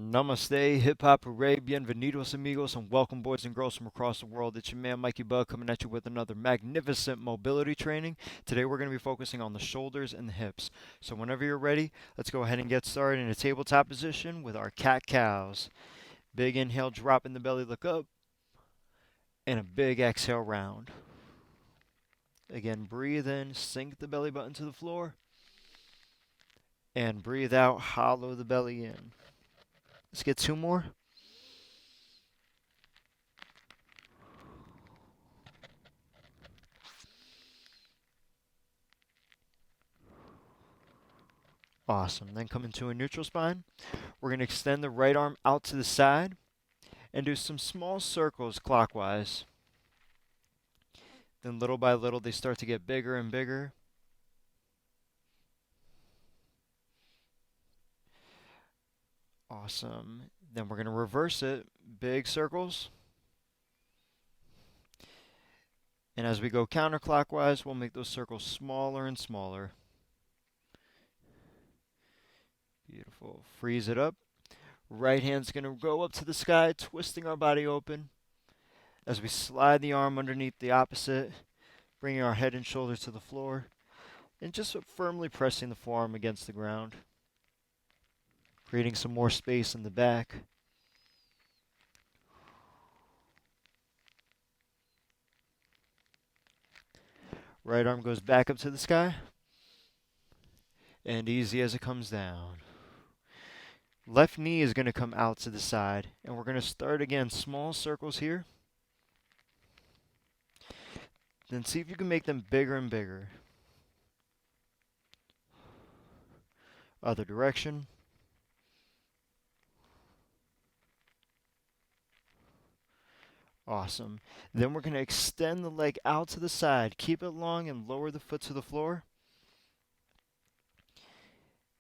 Namaste, hip hop hooray, bienvenidos amigos, and welcome boys and girls from across the world. It's your man mikeY coming at you with another magnificent mobility training. Today we're going to be focusing on the shoulders and the hips. So whenever you're ready, let's go ahead and get started in a tabletop position with our cat-cows. Big inhale, drop in the belly, look up, and a big exhale round. Again, breathe in, sink the belly button to the floor, and breathe out, hollow the belly in. Let's get two more. Awesome. Then come into a neutral spine. We're going to extend the right arm out to the side and do some small circles clockwise. Then little by little, they start to get bigger and bigger. Awesome. Then we're going to reverse it. Big circles. And as we go counterclockwise, we'll make those circles smaller and smaller. Beautiful. Freeze it up. Right hand's going to go up to the sky, twisting our body open. As we slide the arm underneath the opposite, bringing our head and shoulders to the floor, and just firmly pressing the forearm against the ground, creating some more space in the back. Right arm goes back up to the sky, and easy as it comes down. Left knee is going to come out to the side, and we're going to start again, small circles here. Then see if you can make them bigger and bigger. Other direction. Awesome. Then we're going to extend the leg out to the side. Keep it long and lower the foot to the floor.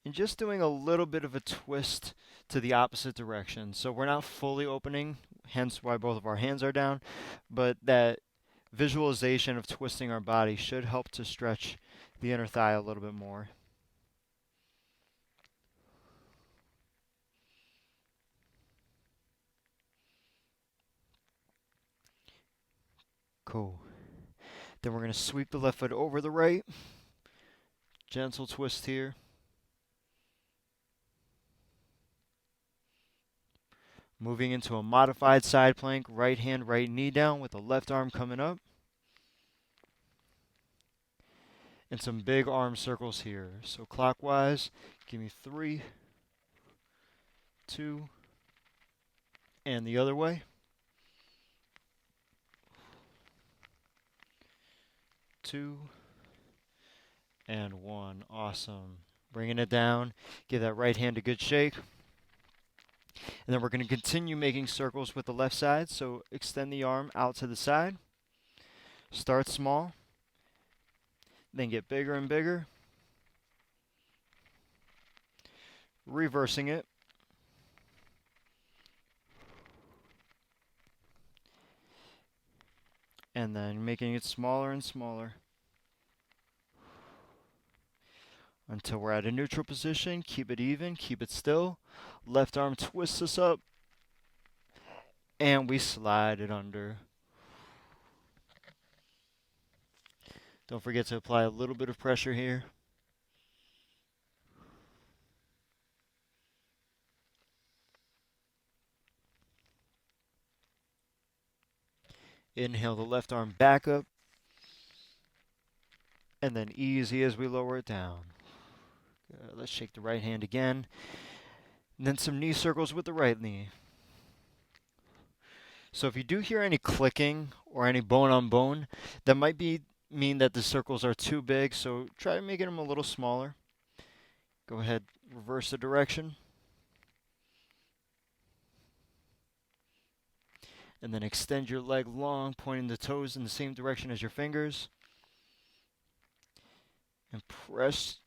And just doing a little bit of a twist to the opposite direction. So we're not fully opening, hence why both of our hands are down, but that visualization of twisting our body should help to stretch the inner thigh a little bit more. Cool. Then we're going to sweep the left foot over the right. Gentle twist here. Moving into a modified side plank, right hand, right knee down with the left arm coming up. And some big arm circles here. So clockwise, give me 3, 2, and the other way. 2, and 1. Awesome. Bringing it down. Give that right hand a good shake. And then we're going to continue making circles with the left side. So extend the arm out to the side. Start small. Then get bigger and bigger. Reversing it. And then making it smaller and smaller. Until we're at a neutral position. Keep it even. Keep it still. Left arm twists us up. And we slide it under. Don't forget to apply a little bit of pressure here. Inhale the left arm back up. And then easy as we lower it down. Let's shake the right hand again. And then some knee circles with the right knee. So if you do hear any clicking or any bone on bone, that might mean that the circles are too big. So try making them a little smaller. Go ahead, reverse the direction. And then extend your leg long, pointing the toes in the same direction as your fingers. And press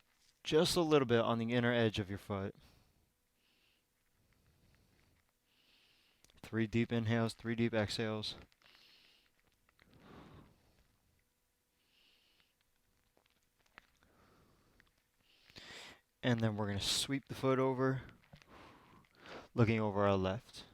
just a little bit on the inner edge of your foot. 3 deep inhales, 3 deep exhales. And then we're going to sweep the foot over, looking over our left.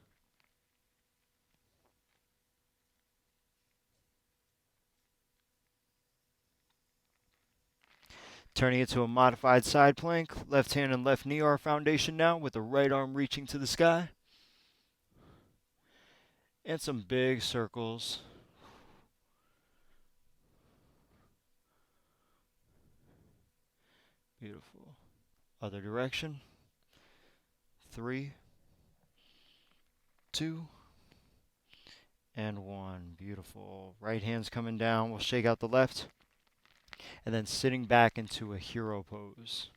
Turning it to a modified side plank. Left hand and left knee are our foundation now, with the right arm reaching to the sky. And some big circles. Beautiful. Other direction. 3, 2, and 1. Beautiful. Right hand's coming down. We'll shake out the left. And then sitting back into a hero pose.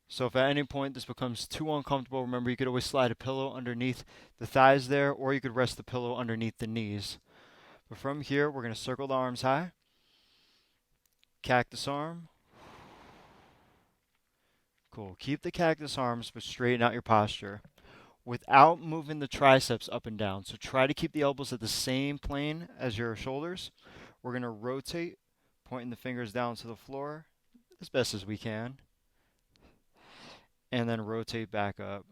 So if at any point this becomes too uncomfortable, remember you could always slide a pillow underneath the thighs there, or you could rest the pillow underneath the knees. But from here, we're going to circle the arms high. Cactus arm. Cool. Keep the cactus arms, but straighten out your posture without moving the triceps up and down. So try to keep the elbows at the same plane as your shoulders. We're going to rotate, pointing the fingers down to the floor as best as we can. And then rotate back up.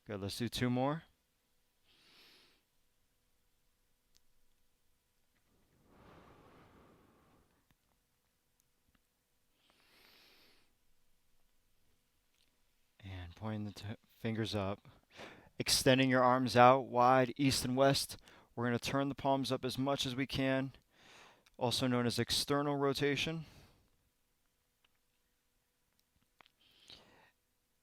Good. Let's do 2 more. And pointing the fingers up. Extending your arms out wide, east and west. We're going to turn the palms up as much as we can, also known as external rotation.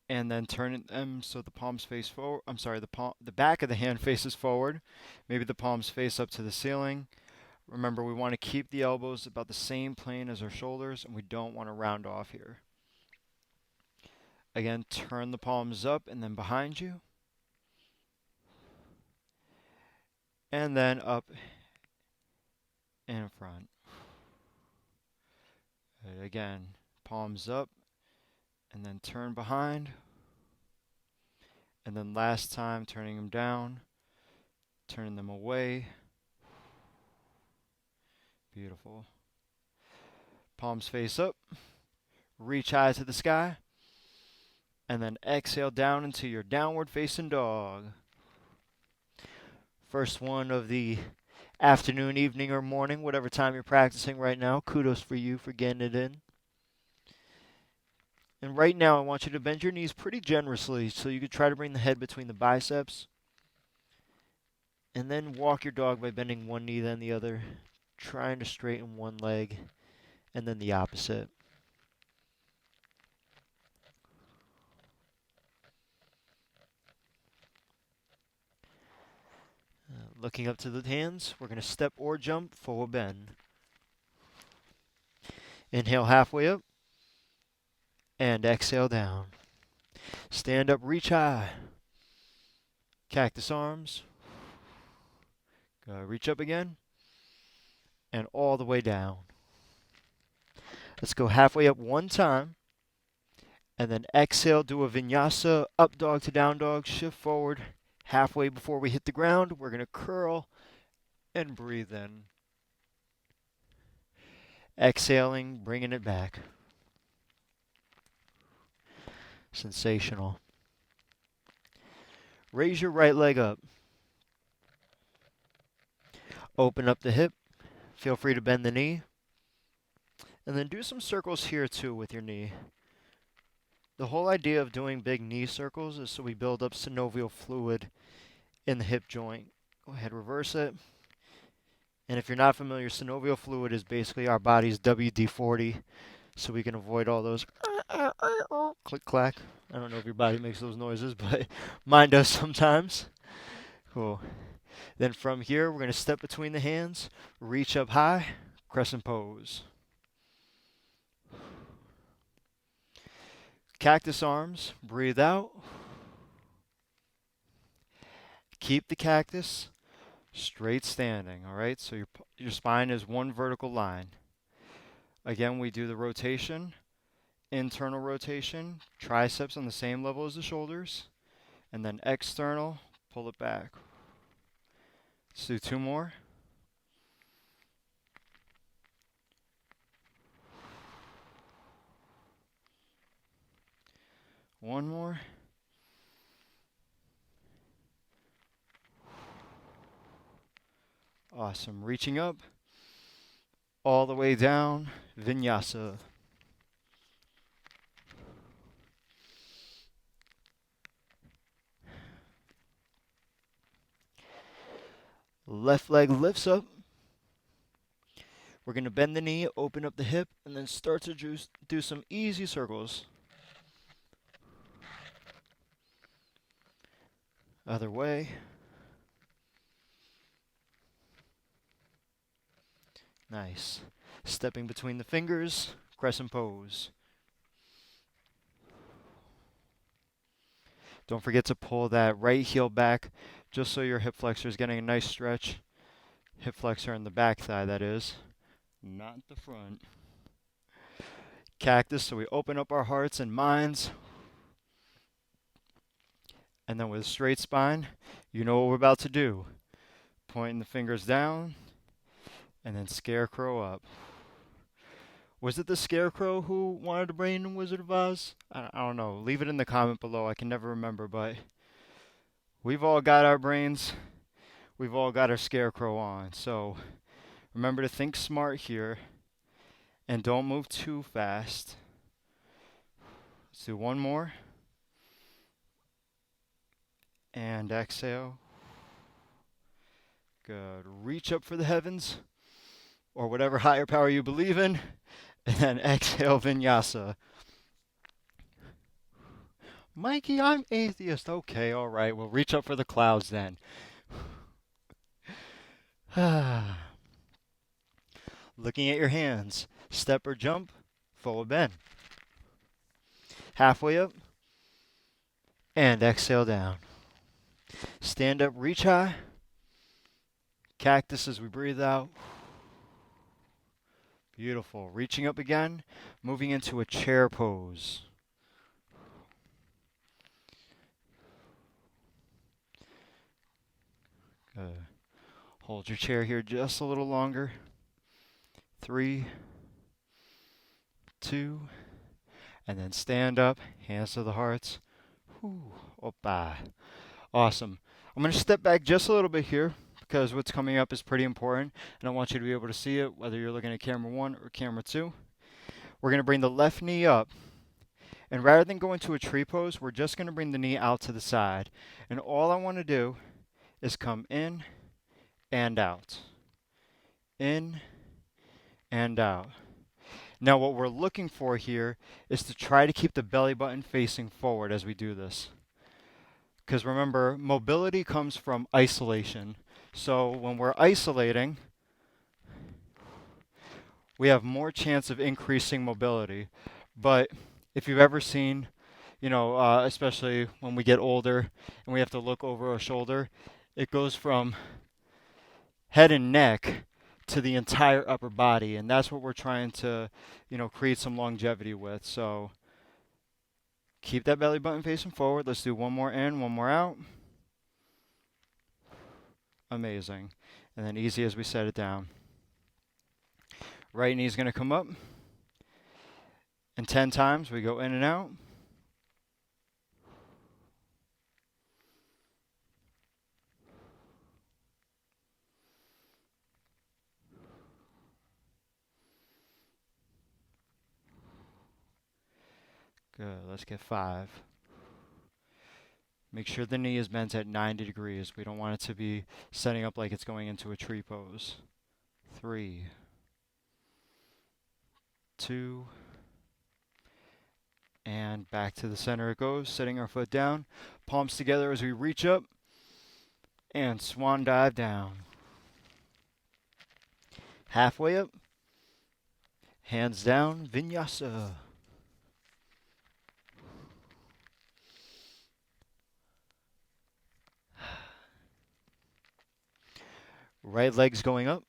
And then turn them so the palms face forward. I'm sorry, the back of the hand faces forward. Maybe the palms face up to the ceiling. Remember, we want to keep the elbows about the same plane as our shoulders, and we don't want to round off here. Again, turn the palms up and then behind you. And then up and in front. Again, palms up and then turn behind. And then last time, turning them down, turning them away. Beautiful. Palms face up. Reach high to the sky. And then exhale down into your downward facing dog. First one of the afternoon, evening, or morning, whatever time you're practicing right now. Kudos for you for getting it in. And right now, I want you to bend your knees pretty generously so you can try to bring the head between the biceps. And then walk your dog by bending one knee, then the other, trying to straighten one leg, and then the opposite. Looking up to the hands, we're going to step or jump, forward bend. Inhale halfway up, and exhale down. Stand up, reach high. Cactus arms. Reach up again, and all the way down. Let's go halfway up one time, and then exhale, do a vinyasa, up dog to down dog, shift forward. Halfway before we hit the ground, we're going to curl and breathe in. Exhaling, bringing it back. Sensational. Raise your right leg up. Open up the hip. Feel free to bend the knee. And then do some circles here too with your knee. The whole idea of doing big knee circles is so we build up synovial fluid in the hip joint. Go ahead, reverse it. And if you're not familiar, synovial fluid is basically our body's WD-40, so we can avoid all those click clack. I don't know if your body makes those noises, but mine does sometimes. Cool. Then from here, we're going to step between the hands, reach up high, crescent pose. Cactus arms, breathe out. Keep the cactus straight standing, all right? So your spine is one vertical line. Again, we do the rotation, internal rotation, triceps on the same level as the shoulders, and then external, pull it back. Let's do 2 more. One more. Awesome. Reaching up, all the way down, vinyasa. Left leg lifts up. We're going to bend the knee, open up the hip, and then start to do some easy circles. Other way. Nice. Stepping between the fingers, crescent pose. Don't forget to pull that right heel back just so your hip flexor is getting a nice stretch. Hip flexor in the back thigh, that is, not the front. Cactus, so we open up our hearts and minds. And then with straight spine, you know what we're about to do. Pointing the fingers down, and then scarecrow up. Was it the Scarecrow who wanted to bring in Wizard of Oz? I don't know. Leave it in the comment below. I can never remember, but we've all got our brains. We've all got our Scarecrow on. So remember to think smart here and don't move too fast. Let's do one more. And exhale. Good. Reach up for the heavens or whatever higher power you believe in. And then exhale, vinyasa. mikeY, I'm atheist. Okay, all right. We'll reach up for the clouds then. Looking at your hands. Step or jump, forward bend. Halfway up. And exhale down. Stand up, reach high. Cactus as we breathe out. Beautiful. Reaching up again, moving into a chair pose. Good. Hold your chair here just a little longer. 3, 2, and then stand up, hands to the hearts. Opa. Awesome. I'm going to step back just a little bit here because what's coming up is pretty important, and I want you to be able to see it whether you're looking at camera 1 or camera 2. We're going to bring the left knee up, and rather than go into a tree pose, we're just going to bring the knee out to the side. And all I want to do is come in and out. In and out. Now what we're looking for here is to try to keep the belly button facing forward as we do this. Because remember, mobility comes from isolation. So when we're isolating, we have more chance of increasing mobility. But if you've ever seen, especially when we get older and we have to look over our shoulder, it goes from head and neck to the entire upper body. And that's what we're trying to, create some longevity with. So keep that belly button facing forward. Let's do one more in, one more out. Amazing. And then easy as we set it down. Right knee's going to come up. And 10 times we go in and out. Good. Let's get 5. Make sure the knee is bent at 90 degrees. We don't want it to be setting up like it's going into a tree pose. 3, 2, and back to the center it goes, setting our foot down. Palms together as we reach up and swan dive down. Halfway up, hands down, vinyasa. Right leg's going up.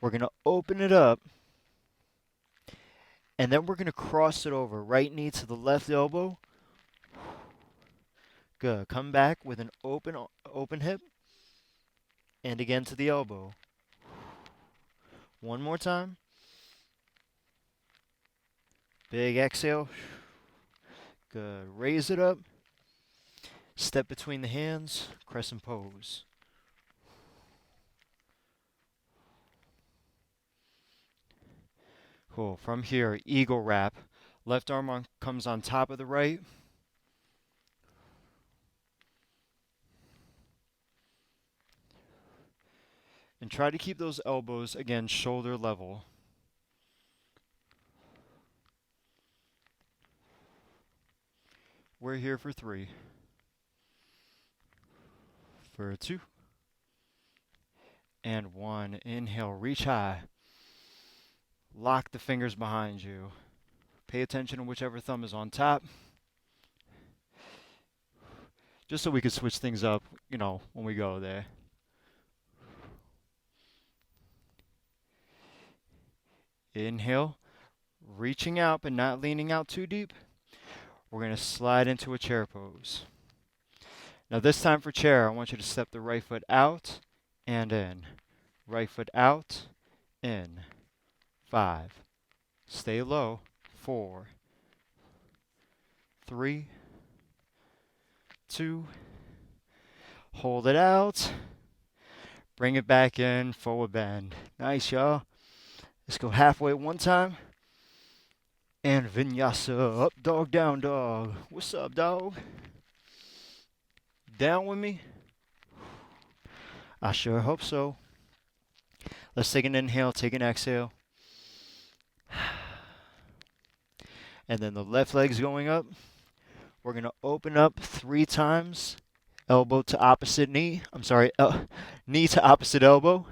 We're going to open it up. And then we're going to cross it over. Right knee to the left elbow. Good. Come back with an open hip. And again to the elbow. One more time. Big exhale. Good. Raise it up. Step between the hands. Crescent pose. Cool. From here, eagle wrap. Left arm comes on top of the right. And try to keep those elbows, again, shoulder level. We're here for 3. For 2. And 1. Inhale, reach high. Lock the fingers behind you. Pay attention to whichever thumb is on top. Just so we can switch things up, when we go there. Inhale, reaching out but not leaning out too deep. We're going to slide into a chair pose. Now this time for chair, I want you to step the right foot out and in. Right foot out, in. 5. Stay low. 4. 3. 2. Hold it out. Bring it back in, forward bend. Nice, y'all. Let's go halfway one time. And vinyasa, up dog, down dog. What's up, dog? Down with me? I sure hope so. Let's take an inhale, take an exhale. And then the left leg's going up. We're going to open up 3 times. Elbow to opposite knee. Knee to opposite elbow.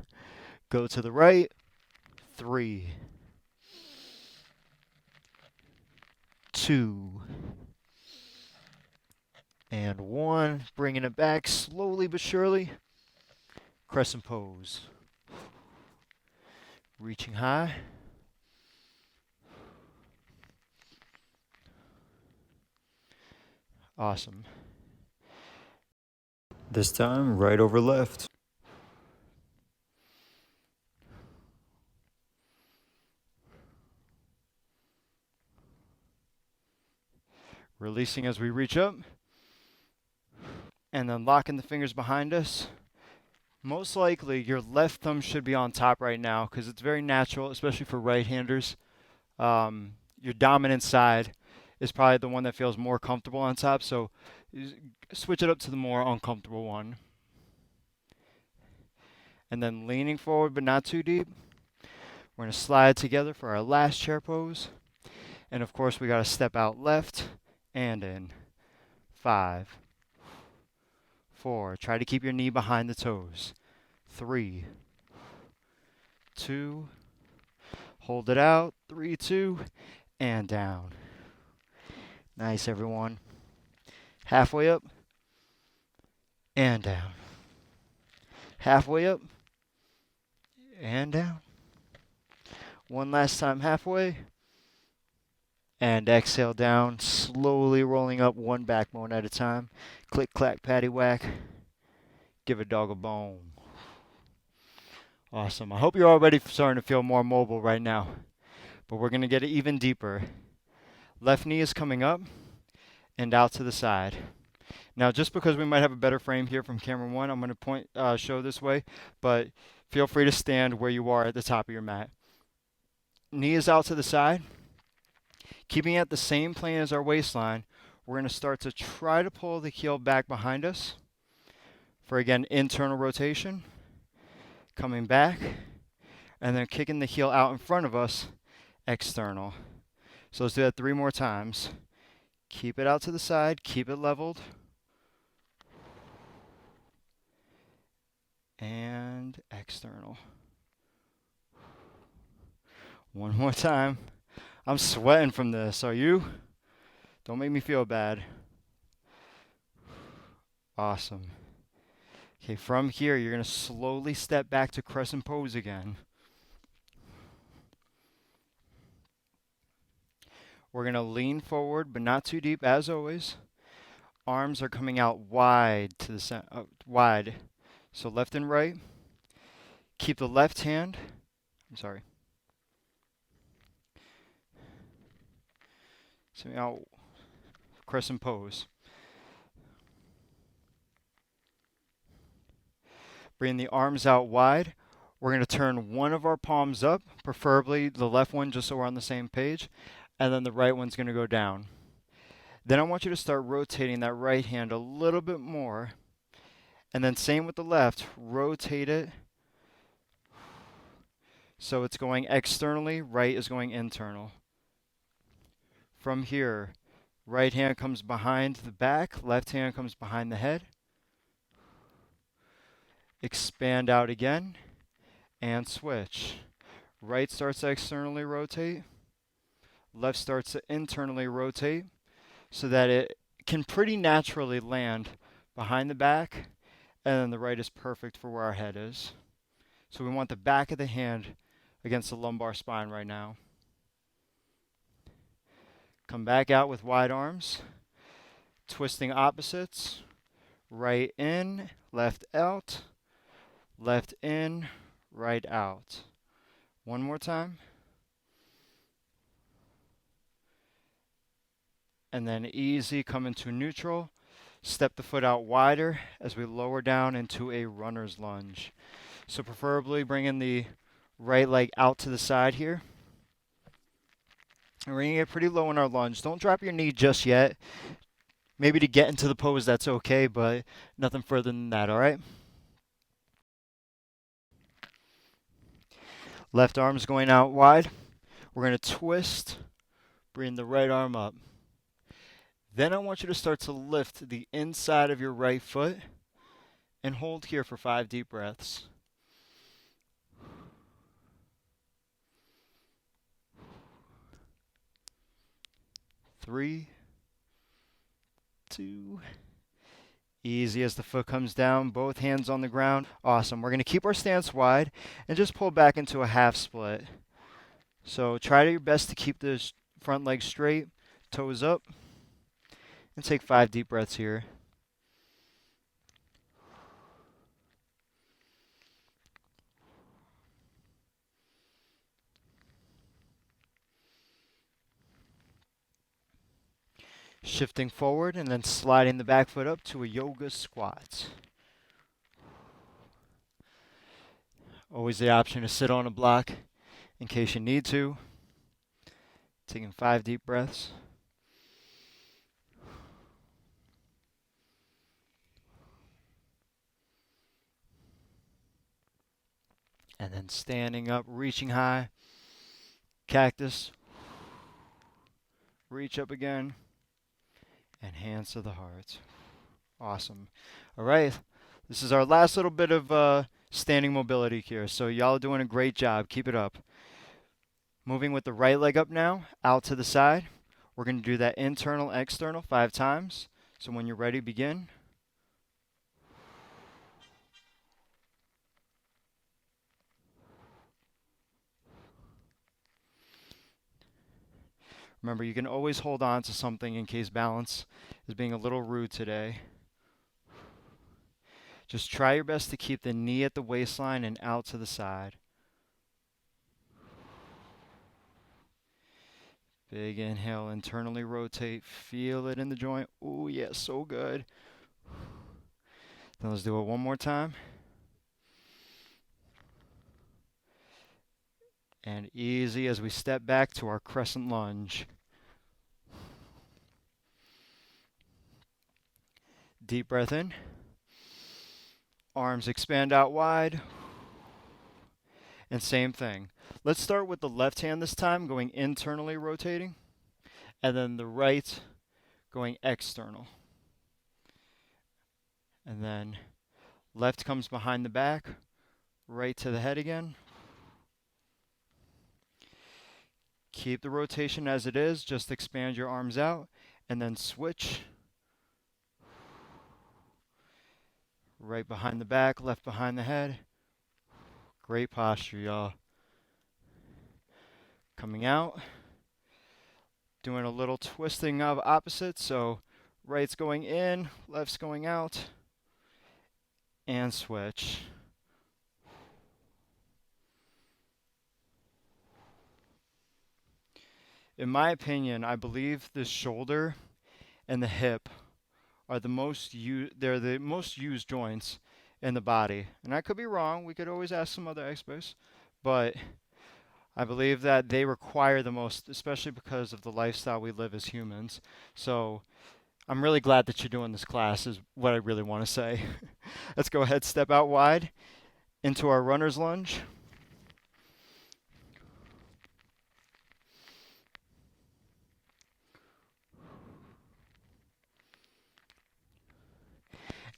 Go to the right. 3. 2. And 1. Bringing it back slowly but surely. Crescent pose. Reaching high. Awesome. This time, right over left. Releasing as we reach up. And then locking the fingers behind us. Most likely, your left thumb should be on top right now because it's very natural, especially for right-handers. Your dominant side is probably the one that feels more comfortable on top, so switch it up to the more uncomfortable one. And then leaning forward but not too deep. We're going to slide together for our last chair pose. And of course, we got to step out left and in. 5. 4. Try to keep your knee behind the toes. 3. 2. Hold it out. 3, 2. And down. Nice, everyone. Halfway up. And down. Halfway up. And down. One last time halfway. And exhale down, slowly rolling up one backbone at a time. Click, clack, patty, whack. Give a dog a bone. Awesome. I hope you're already starting to feel more mobile right now. But we're going to get it even deeper. Left knee is coming up and out to the side. Now, just because we might have a better frame here from camera 1, I'm going to show this way. But feel free to stand where you are at the top of your mat. Knee is out to the side. Keeping it at the same plane as our waistline, we're going to start to try to pull the heel back behind us for, again, internal rotation. Coming back, and then kicking the heel out in front of us, external. So let's do that 3 more times. Keep it out to the side, keep it leveled. And external. One more time. I'm sweating from this. Are you? Don't make me feel bad. Awesome. Okay, from here, you're going to slowly step back to crescent pose again. We're going to lean forward, but not too deep, as always. Arms are coming out wide to the wide. So left and right. Keep the left hand. So now, crescent pose. Bring the arms out wide. We're going to turn one of our palms up, preferably the left one, just so we're on the same page, and then the right one's going to go down. Then I want you to start rotating that right hand a little bit more, and then same with the left, rotate it so it's going externally, right is going internal. From here, right hand comes behind the back, left hand comes behind the head. Expand out again, and switch. Right starts to externally rotate, left starts to internally rotate, so that it can pretty naturally land behind the back, and then the right is perfect for where our head is. So we want the back of the hand against the lumbar spine right now. Come back out with wide arms, twisting opposites, right in, left out, left in, right out. One more time. And then easy, come into neutral. Step the foot out wider as we lower down into a runner's lunge. So preferably bringing the right leg out to the side here. And we're going to get pretty low in our lunge. Don't drop your knee just yet. Maybe to get into the pose, that's okay, but nothing further than that, all right? Left arm's going out wide. We're going to twist, bring the right arm up. Then I want you to start to lift the inside of your right foot and hold here for 5 deep breaths. 3, 2, easy as the foot comes down, both hands on the ground. Awesome. We're going to keep our stance wide and just pull back into a half split. So try your best to keep the front leg straight, toes up, and take 5 deep breaths here. Shifting forward and then sliding the back foot up to a yoga squat. Always the option to sit on a block in case you need to. Taking 5 deep breaths. And then standing up, reaching high. Cactus. Reach up again. And hands to the heart. Awesome. All right. This is our last little bit of standing mobility here. So y'all are doing a great job. Keep it up. Moving with the right leg up now, out to the side. We're going to do that internal, external 5 times. So when you're ready, begin. Remember, you can always hold on to something in case balance is being a little rude today. Just try your best to keep the knee at the waistline and out to the side. Big inhale, internally rotate, feel it in the joint. Ooh, yeah, so good. Then let's do it one more time. And easy as we step back to our crescent lunge. Deep breath in. Arms expand out wide. And same thing. Let's start with the left hand this time, going internally rotating. And then the right going external. And then left comes behind the back, right to the head again. Keep the rotation as it is, just expand your arms out, and then switch. Right behind the back, left behind the head. Great posture, y'all. Coming out. Doing a little twisting of opposites, so right's going in, left's going out. And switch. In my opinion, I believe the shoulder and the hip are the most used joints in the body. And I could be wrong. We could always ask some other experts. But I believe that they require the most, especially because of the lifestyle we live as humans. So I'm really glad that you're doing this class, is what I really want to say. Let's go ahead, step out wide into our runner's lunge.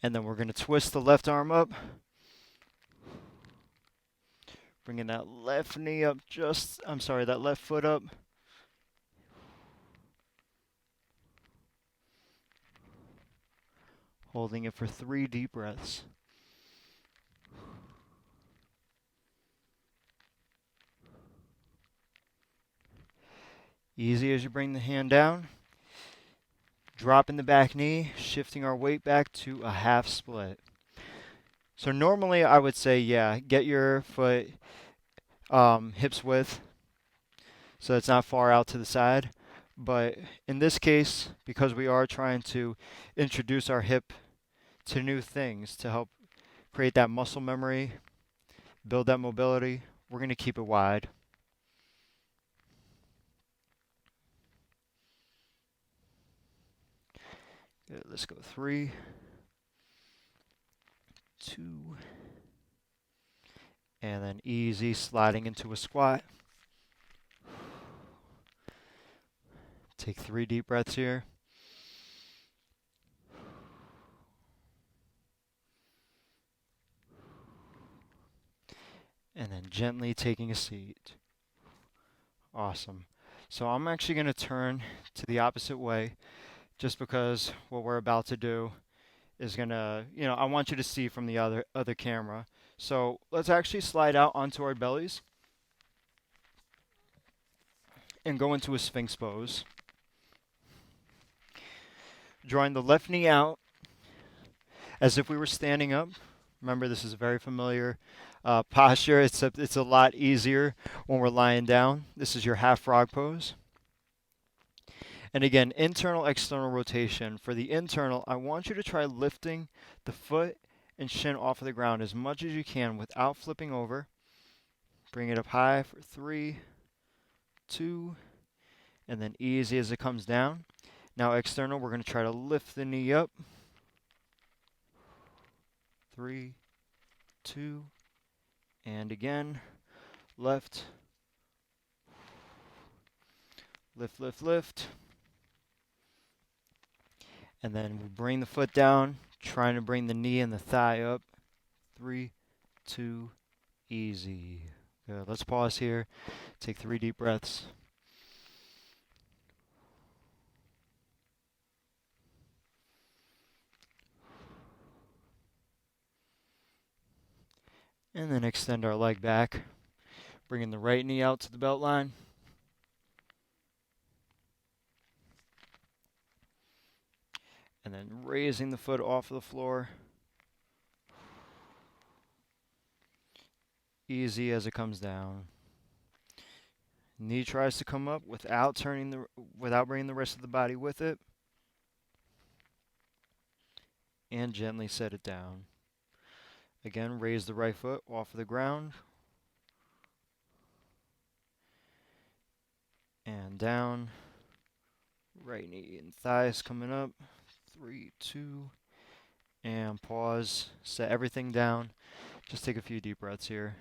And then we're going to twist the left arm up. Bringing that left knee up that left foot up. Holding it for 3 deep breaths. Easy as you bring the hand down. Dropping the back knee, shifting our weight back to a half split. So normally I would say, get your foot hips width so it's not far out to the side. But in this case, because we are trying to introduce our hip to new things to help create that muscle memory, build that mobility, we're going to keep it wide. Good, let's go 3, 2, and then easy sliding into a squat. Take 3 deep breaths here. And then gently taking a seat. Awesome. So I'm actually going to turn to the opposite way just because what we're about to do is going to, I want you to see from the other camera. So let's actually slide out onto our bellies and go into a Sphinx pose. Drawing the left knee out as if we were standing up. Remember, this is a very familiar posture. It's a lot easier when we're lying down. This is your half frog pose. And again, internal, external rotation. For the internal, I want you to try lifting the foot and shin off of the ground as much as you can without flipping over. Bring it up high for 3, 2, and then easy as it comes down. Now external, we're going to try to lift the knee up. 3, 2, and again, left, lift, lift, lift. And then we bring the foot down, trying to bring the knee and the thigh up. 3, 2, easy. Good. Let's pause here. Take 3 deep breaths. And then extend our leg back, bringing the right knee out to the belt line. And then raising the foot off of the floor. Easy as it comes down. Knee tries to come up without bringing the rest of the body with it. And gently set it down. Again, raise the right foot off of the ground. And down. Right knee and thighs coming up. 3, 2, and pause. Set everything down. Just take a few deep breaths here.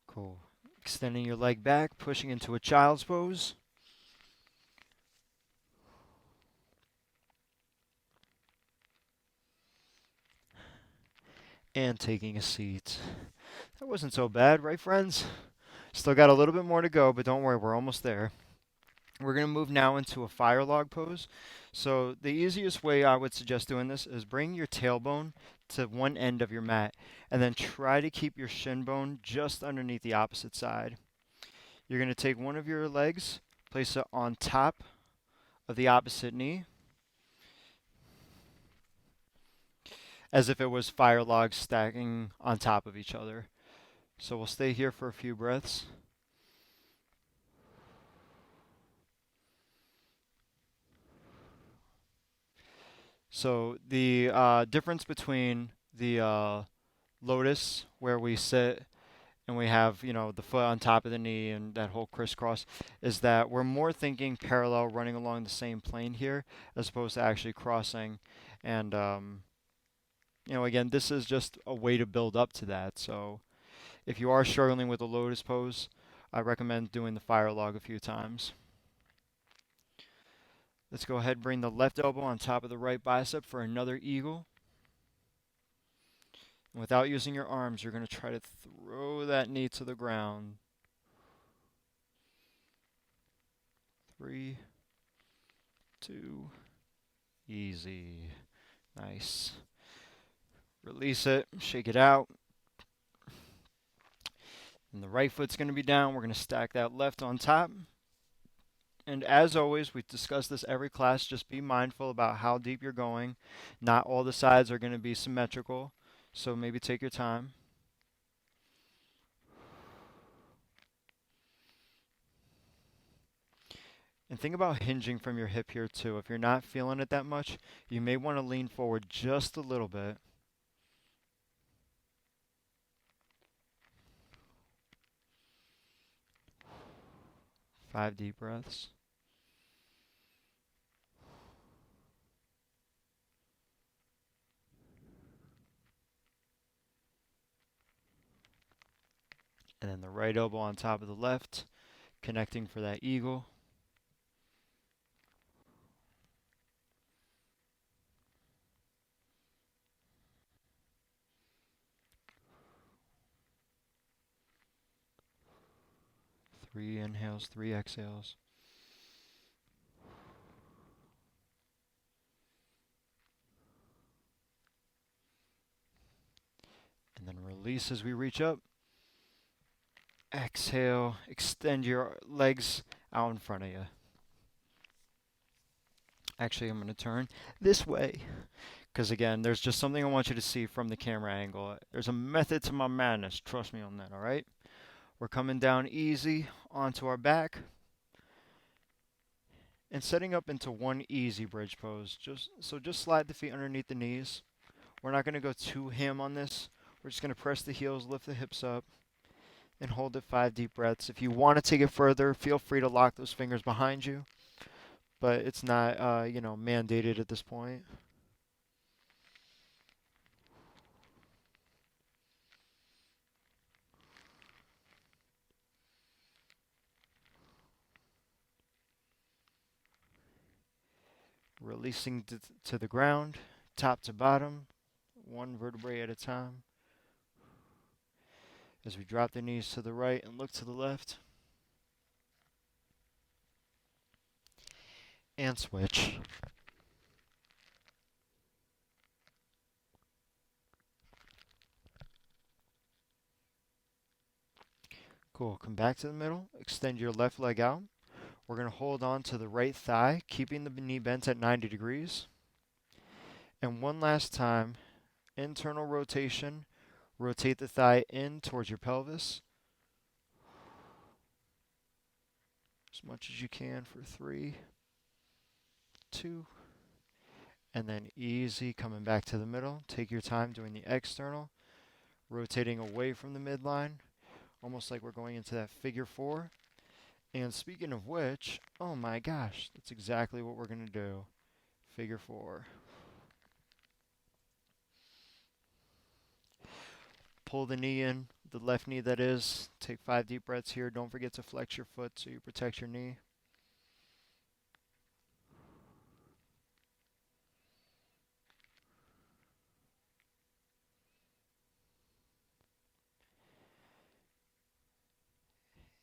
Cool. Extending your leg back, pushing into a child's pose. And taking a seat. That wasn't so bad, right, friends? Still got a little bit more to go, but don't worry, we're almost there. We're going to move now into a fire log pose. So the easiest way I would suggest doing this is bring your tailbone to one end of your mat and then try to keep your shin bone just underneath the opposite side. You're going to take one of your legs, place it on top of the opposite knee. as if it was fire logs stacking on top of each other. So we'll stay here for a few breaths. So the difference between the lotus, where we sit and we have, the foot on top of the knee and that whole crisscross, is that we're more thinking parallel running along the same plane here as opposed to actually crossing. And, again, this is just a way to build up to that. So if you are struggling with the lotus pose, I recommend doing the fire log a few times. Let's go ahead and bring the left elbow on top of the right bicep for another eagle. And without using your arms, you're going to try to throw that knee to the ground. 3, 2, easy. Nice. Release it, shake it out. And the right foot's going to be down. We're going to stack that left on top. And as always, we discuss this every class. Just be mindful about how deep you're going. Not all the sides are going to be symmetrical, so maybe take your time. And think about hinging from your hip here too. If you're not feeling it that much, you may want to lean forward just a little bit. Five deep breaths. And then the right elbow on top of the left, connecting for that eagle. Three inhales, 3 exhales. And then release as we reach up. Exhale, extend your legs out in front of you. Actually, I'm going to turn this way because, again, there's just something I want you to see from the camera angle. There's a method to my madness. Trust me on that, all right? We're coming down easy onto our back and setting up into one easy bridge pose. Just slide the feet underneath the knees. We're not going to go too ham on this. We're just going to press the heels, lift the hips up, and hold it 5 deep breaths. If you want to take it further, feel free to lock those fingers behind you, but it's not, mandated at this point. Releasing to the ground, top to bottom, one vertebrae at a time. As we drop the knees to the right and look to the left. And switch. Cool. Come back to the middle. Extend your left leg out. We're going to hold on to the right thigh, keeping the knee bent at 90 degrees. And one last time, internal rotation. Rotate the thigh in towards your pelvis. As much as you can for 3, 2, and then easy coming back to the middle. Take your time doing the external, rotating away from the midline, almost like we're going into that figure 4. And speaking of which, oh my gosh, that's exactly what we're going to do. Figure 4. Pull the knee in, the left knee that is. Take 5 deep breaths here. Don't forget to flex your foot so you protect your knee.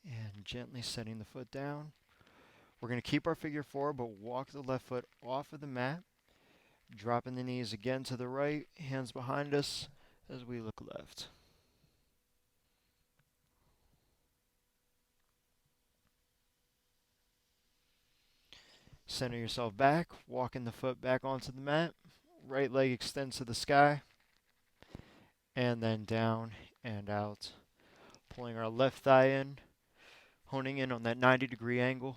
And gently setting the foot down. We're going to keep our figure 4, but walk the left foot off of the mat. Dropping the knees again to the right, hands behind us as we look left. Center yourself back, walking the foot back onto the mat. Right leg extends to the sky. and then down and out. Pulling our left thigh in, honing in on that 90-degree angle.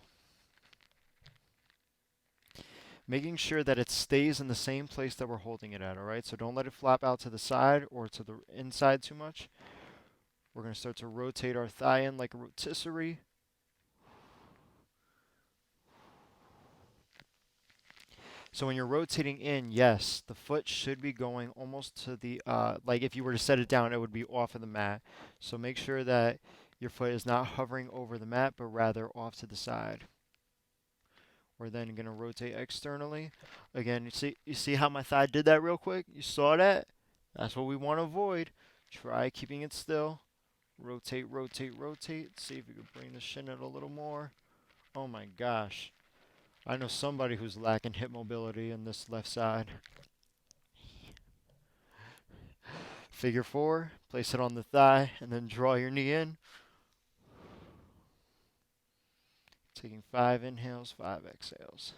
Making sure that it stays in the same place that we're holding it at, all right? So don't let it flop out to the side or to the inside too much. We're going to start to rotate our thigh in like a rotisserie. So when you're rotating in, yes, the foot should be going almost to the, like if you were to set it down, it would be off of the mat. So make sure that your foot is not hovering over the mat, but rather off to the side. We're then going to rotate externally. Again, you see how my thigh did that real quick? You saw that? That's what we want to avoid. Try keeping it still. Rotate, rotate, rotate. See if you can bring the shin in a little more. Oh my gosh. I know somebody who's lacking hip mobility in this left side. Figure 4, place it on the thigh, and then draw your knee in. Taking 5 inhales, 5 exhales.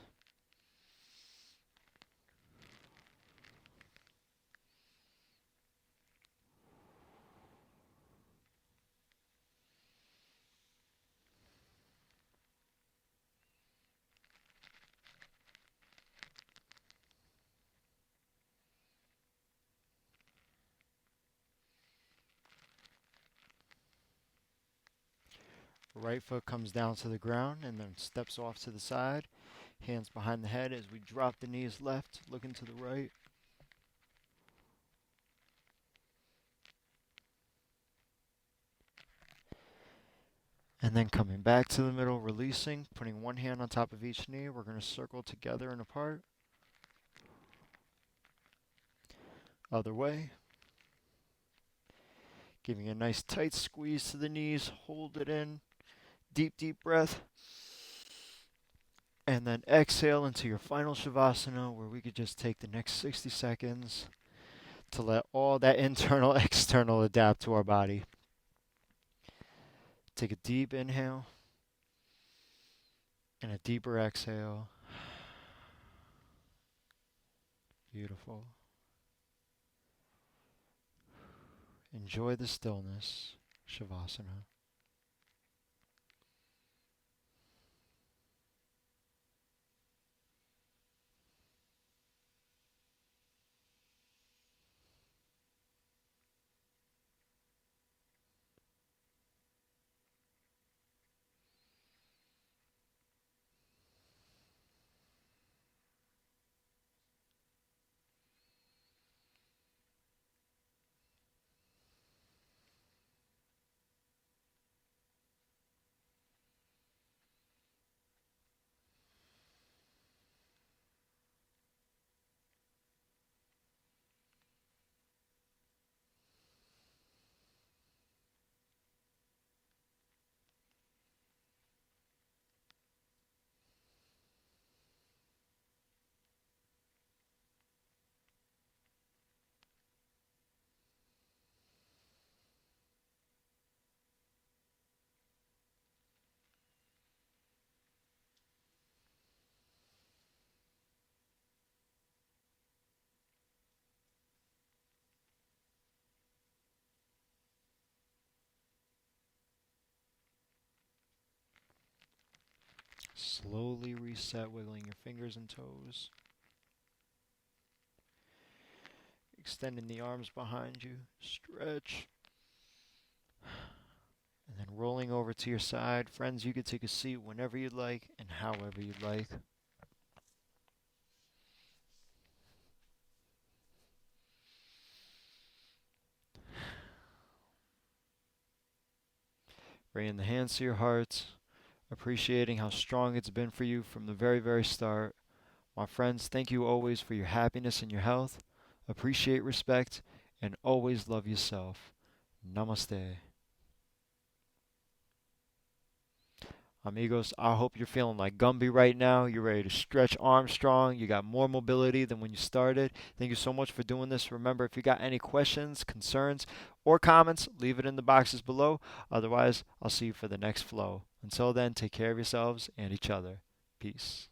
Right foot comes down to the ground and then steps off to the side. Hands behind the head as we drop the knees left, looking to the right. And then coming back to the middle, releasing, putting one hand on top of each knee. We're going to circle together and apart. Other way. Giving a nice tight squeeze to the knees. Hold it in. Deep, deep breath. And then exhale into your final Shavasana, where we could just take the next 60 seconds to let all that internal, external adapt to our body. Take a deep inhale and a deeper exhale. Beautiful. Enjoy the stillness, Shavasana. Slowly reset, wiggling your fingers and toes. Extending the arms behind you. Stretch. And then rolling over to your side. Friends, you could take a seat whenever you'd like and however you'd like. Bringing the hands to your heart. Appreciating how strong it's been for you from the very, very start. My friends, thank you always for your happiness and your health. Appreciate respect and always love yourself. Namaste. Amigos, I hope you're feeling like Gumby right now. You're ready to stretch Armstrong. You got more mobility than when you started. Thank you so much for doing this. Remember, if you got any questions, concerns, or comments, leave it in the boxes below. Otherwise, I'll see you for the next flow. Until then, take care of yourselves and each other. Peace.